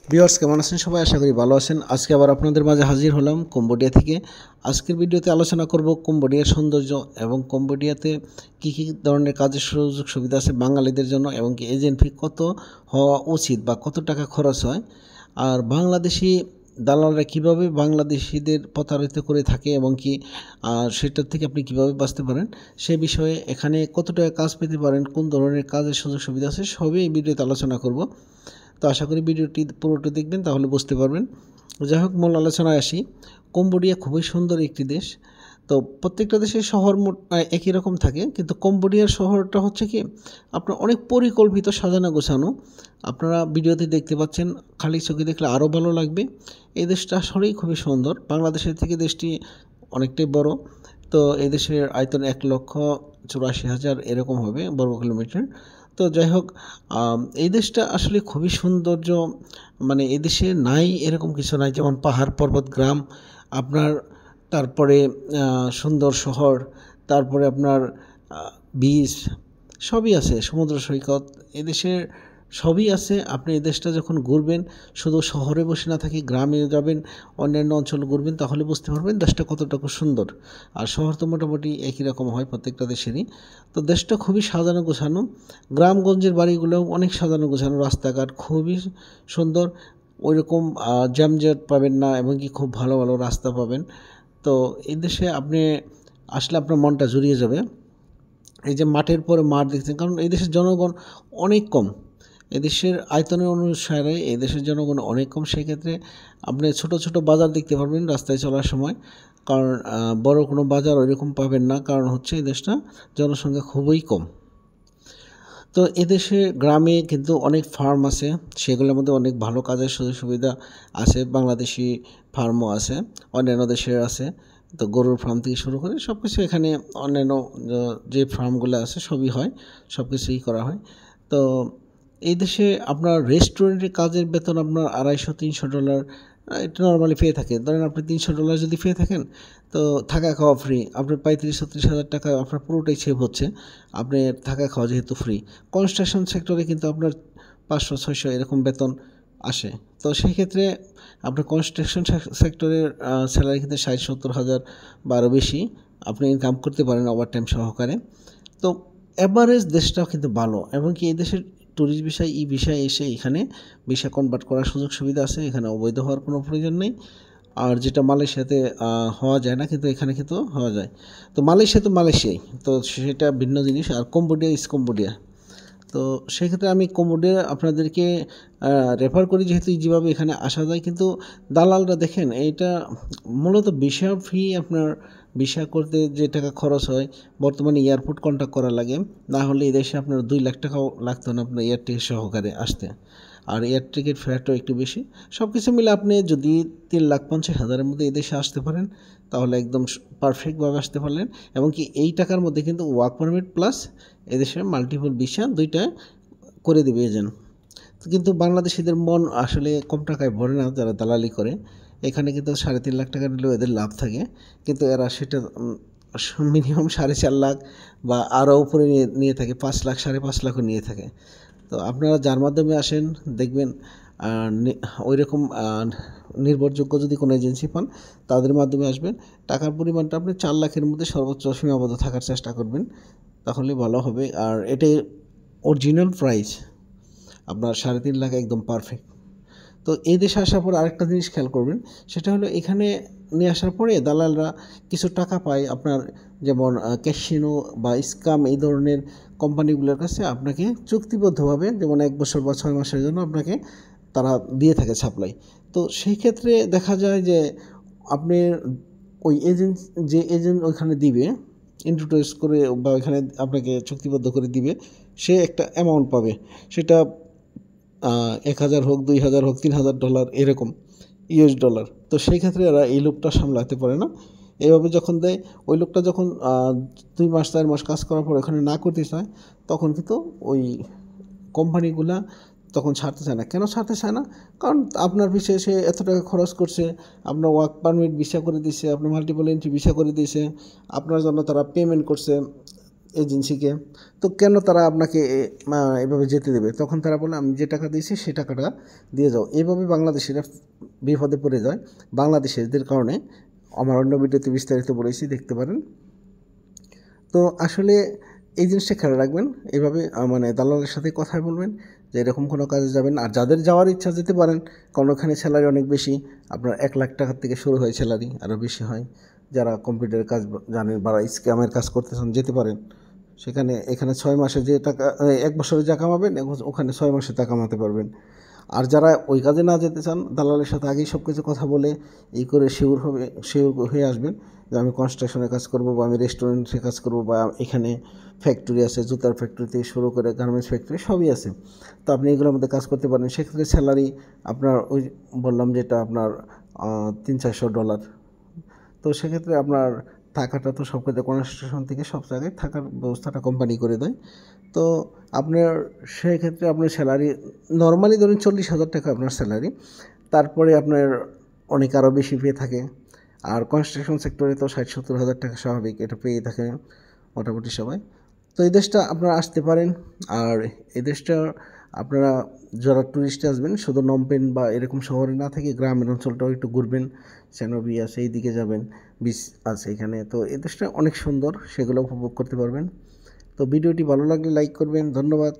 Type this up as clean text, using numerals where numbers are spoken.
Viewers কেমন আছেন সবাই? আশা করি ভালো আছেন। আজকে আবার আপনাদের মাঝে হাজির হলাম কম্বোডিয়া থেকে। আজকের ভিডিওতে আলোচনা করব কম্বোডিয়ার সৌন্দর্য এবং কম্বোডিয়াতে কী কী ধরনের কাজের সুযোগ সুবিধা আছে বাঙালিদের জন্য, এবং কি এজেন্ট ফি কত হওয়া উচিত বা কত টাকা খরচ হয়, আর বাংলাদেশি দালালরা কিভাবে বাংলাদেশিদের প্রতারিত করে থাকে এবং কি সেটার থেকে আপনি কিভাবে বাঁচতে পারেন সে বিষয়ে, এখানে কত টাকা কাজ পেতে পারেন, কোন ধরনের কাজের সুযোগ সুবিধা আছে, সবই এই ভিডিওতে আলোচনা করব। তো আশা করি ভিডিওটি পুরোটা দেখবেন, তাহলে বুঝতে পারবেন। যাই হোক, মূল আলোচনায় আসি। কম্বোডিয়া খুবই সুন্দর একটি দেশ। তো প্রত্যেকটা দেশের শহর একই রকম থাকে, কিন্তু কম্বোডিয়ার শহরটা হচ্ছে কি আপনার অনেক পরিকল্পিত, সাজানো গোছানো। আপনারা ভিডিওতে দেখতে পাচ্ছেন, খালি চোখে দেখলে আরও ভালো লাগবে। এই দেশটা আসলেই খুবই সুন্দর। বাংলাদেশের থেকে দেশটি অনেকটাই বড়। তো এই দেশের আয়তন 1,84,000 এরকম হবে বর্গ কিলোমিটার। তো যাই হোক, এই দেশটা আসলে খুবই সৌন্দর্য, মানে এই দেশে নাই এরকম কিছু নাই, যেমন পাহাড় পর্বত গ্রাম আপনার, তারপরে সুন্দর শহর, তারপরে আপনার বিচ সবই আছে, সমুদ্র সৈকত এদেশের সবই আছে। আপনি এই দেশটা যখন ঘুরবেন, শুধু শহরে বসে না থাকি, গ্রামে যাবেন, অন্যান্য অঞ্চল ঘুরবেন, তাহলে বুঝতে পারবেন দেশটা কতটুকু সুন্দর। আর শহর তো মোটামুটি একই রকম হয় প্রত্যেকটা দেশেরই। তো দেশটা খুবই সাজানো গোছানো, গ্রামগঞ্জের বাড়িগুলোও অনেক সাজানো গোছানো, রাস্তাঘাট খুবই সুন্দর, ওইরকম জ্যামজট পাবেন না, এবং কি খুব ভালো ভালো রাস্তা পাবেন। তো এই দেশে আপনি আসলে আপনার মনটা জুড়িয়ে যাবে। এই যে মাঠের পরে মাঠ দেখছেন, কারণ এই দেশের জনগণ অনেক কম। এদেশের আয়তনের অনুসারে এই দেশের জনগণ অনেক কম, সেক্ষেত্রে আপনি ছোট ছোট বাজার দেখতে পারবেন রাস্তায় চলার সময়। কারণ বড় কোনো বাজার ওইরকম পাবেন না, কারণ হচ্ছে এই দেশটা জনসংখ্যা খুবই কম। তো এদেশে গ্রামে কিন্তু অনেক ফার্ম আছে, সেগুলোর মধ্যে অনেক ভালো কাজের সুযোগ সুবিধা আছে। বাংলাদেশি ফার্মও আছে, অন্যান্য দেশের আছে। তো গরুর ফার্ম থেকে শুরু করে সব কিছু এখানে, অন্যান্য যে ফার্মগুলো আছে সবই হয়, সব কিছুই করা হয়। তো এই দেশে আপনার রেস্টুরেন্টের কাজের বেতন আপনার $250-300 এটা নর্মালি পেয়ে থাকে। ধরেন আপনি $300 যদি পেয়ে থাকেন, তো থাকা খাওয়া ফ্রি, আপনার 35-36 হাজার টাকা আপনার পুরোটাই সেভ হচ্ছে। আপনি থাকা খাওয়া যেহেতু ফ্রি। কনস্ট্রাকশন সেক্টরে কিন্তু আপনার 500-600 এরকম বেতন আসে। তো সেই ক্ষেত্রে আপনার কনস্ট্রাকশন সেক্টরের স্যালারি কিন্তু 60-70 হাজার বা আরও বেশি আপনি ইনকাম করতে পারেন ওভারটাইম সহকারে। তো অ্যাভারেজ দেশটাও কিন্তু ভালো, এবং কি এই দেশের ট্যুরিস্ট ভিসা ই ভিসায় এসে এখানে ভিসা কনভার্ট করার সুযোগ সুবিধা আছে। এখানে অবৈধ হওয়ার কোনো প্রয়োজন নেই। আর যেটা মালয়েশিয়াতে হওয়া যায় না, কিন্তু এখানে কিন্তু হওয়া যায়। তো মালয়েশিয়া তো মালয়েশিয়াই, তো সেটা ভিন্ন জিনিস। আর কম্বোডিয়া ইজ কম্বোডিয়া। তো সেক্ষেত্রে আমি কম্বোডিয়া আপনাদেরকে রেফার করি, যেহেতু যেভাবে এখানে আসা যায়। কিন্তু দালালরা দেখেন, এইটা মূলত ভিসা ফি, আপনার ভিসা করতে যে টাকা খরচ হয়, বর্তমানে এয়ারপোর্ট কন্ট্যাক্ট করা লাগে, না হলে এই দেশে আপনার 2 লাখ টাকাও লাগতো না আপনার এয়ার টিকিট সহকারে আসতে। আর এয়ার টিকিট ফেয়ারটাও একটু বেশি। সব কিছু মিলে আপনি যদি 3,50,000-এর মধ্যে এই দেশে আসতে পারেন, তাহলে একদম পারফেক্টভাবে আসতে পারলেন। এবং কি এই টাকার মধ্যে কিন্তু ওয়ার্ক পারমিট প্লাস এদেশের মাল্টিপল ভিসা দুইটা করে দেবে এজেন্ট। কিন্তু বাংলাদেশিদের মন আসলে কম টাকায় ভরে না, যারা দালালি করে। এখানে কিন্তু 3.5 লাখ টাকা নিলেও এদের লাভ থাকে, কিন্তু এরা সেটা মিনিমাম 4.5 লাখ বা আরও উপরে নিয়ে থাকে, 5 লাখ, 5.5 লাখও নিয়ে থাকে। তো আপনারা যার মাধ্যমে আসেন দেখবেন, ওই রকম নির্ভরযোগ্য যদি কোনো এজেন্সি পান, তাদের মাধ্যমে আসবেন। টাকার পরিমাণটা আপনি 4 লাখের মধ্যে সর্বোচ্চ সীমাবদ্ধ থাকার চেষ্টা করবেন, তাহলে ভালো হবে। আর এটাই অরিজিনাল প্রাইস, আপনার 3.5 লাখ একদম পারফেক্ট। তো এই দেশে আসার পর আরেকটা জিনিস খেয়াল করবেন, সেটা হলো এখানে নিয়ে আসার পরে দালালরা কিছু টাকা পায় আপনার, যেমন ক্যাসিনো বা স্কাম এই ধরনের কোম্পানিগুলোর কাছে আপনাকে চুক্তিবদ্ধভাবে, যেমন 1 বছর বা 6 মাসের জন্য আপনাকে তারা দিয়ে থাকে সাপ্লাই। তো সেই ক্ষেত্রে দেখা যায় যে আপনি ওই এজেন্ট, যে এজেন্ট ওইখানে দিবে ইন্ট্রোডিউস করে বা ওইখানে আপনাকে চুক্তিবদ্ধ করে দিবে, সে একটা অ্যামাউন্ট পাবে। সেটা 1,000 হোক, 2,000 হোক, $3,000 এরকম US ডলার। তো সেই ক্ষেত্রে এরা এই লোকটা সামলাতে পারে না। এইভাবে যখন দেয়, ওই লোকটা যখন 2 মাস 4 মাস কাজ করার পর ওখানে না করতে চায়, তখন কিন্তু ওই কোম্পানিগুলা তখন ছাড়তে চায় না। কেন ছাড়তে চায় না? কারণ আপনার পিছিয়ে সে এত টাকা খরচ করছে, আপনার ওয়ার্ক পারমিট ভিসা করে দিয়েছে, আপনার মাল্টিপল এন্ট্রি ভিসা করে দিয়েছে, আপনার জন্য তারা পেমেন্ট করছে, এজেন্সিকে। তো কেন তারা আপনাকে এভাবে যেতে দেবে? তখন তারা বলে আমি যে টাকা দিয়েছি সে টাকাটা দিয়ে যাও। এভাবে বাংলাদেশিরা বিপদে পড়ে যায়। বাংলাদেশিদের কারণে আমার অন্য ভিডিওতে বিস্তারিত বলেছি, দেখতে পারেন। তো আসলে এই জিনিসটা খেয়াল রাখবেন, এইভাবে মানে দালালের সাথে কথা বলবেন যে এরকম কোনো কাজে যাবেন। আর যাদের যাওয়ার ইচ্ছা যেতে পারেন, কারণ ওখানে স্যালারি অনেক বেশি, আপনার 1 লাখ টাকার থেকে শুরু হয় স্যালারি, আরও বেশি হয়। যারা কম্পিউটারের কাজ জানেন বা স্ক্যামের কাজ করতেছেন যেতে পারেন সেখানে। এখানে 6 মাসে যে টাকা 1 বছরে যা কামাবেন ওখানে 6 মাসে তা কামাতে পারবেন। আর যারা ওই কাজে না যেতে চান, দালালের সাথে আগেই সব কিছু কথা বলে এই করে শিওর হয়ে আসবেন যে আমি কনস্ট্রাকশনের কাজ করব, বা আমি রেস্টুরেন্টে কাজ করব, বা এখানে ফ্যাক্টরি আছে, জুতার ফ্যাক্টরি থেকে শুরু করে গার্মেন্টস ফ্যাক্টরি সবই আছে। তো আপনি এগুলোর মধ্যে কাজ করতে পারেন। সেক্ষেত্রে স্যালারি আপনার ওই বললাম যেটা আপনার $300-400। তো সেক্ষেত্রে আপনার থাকাটা তো সব ক্ষেত্রে কনস্ট্রাকশন থেকে সব জায়গায় থাকার ব্যবস্থাটা কোম্পানি করে দেয়। তো আপনার সেক্ষেত্রে আপনার স্যালারি নর্মালি ধরুন 40,000 টাকা আপনার স্যালারি। তারপরে আপনার অনেক আরও বেশি পেয়ে থাকে। আর কনস্ট্রাকশন সেক্টরে তো 60-70 হাজার টাকা স্বাভাবিক, এটা পেয়ে থাকে মোটামুটি সবাই। তো এই দেশটা আপনারা আসতে পারেন। আর এই দেশটা আপনারা যারা ট্যুরিস্টে আসবেন শুধু নমপেন বা এরকম শহরে না থেকে গ্রামের অঞ্চলটাও একটু ঘুরবেন। সেনবি আছে, এই দিকে যাবেন, বিচ আছে এখানে। তো এই দেশটা অনেক সুন্দর, সেগুলো উপভোগ করতে পারবেন। তো ভিডিওটি ভালো লাগলে লাইক করবেন। ধন্যবাদ।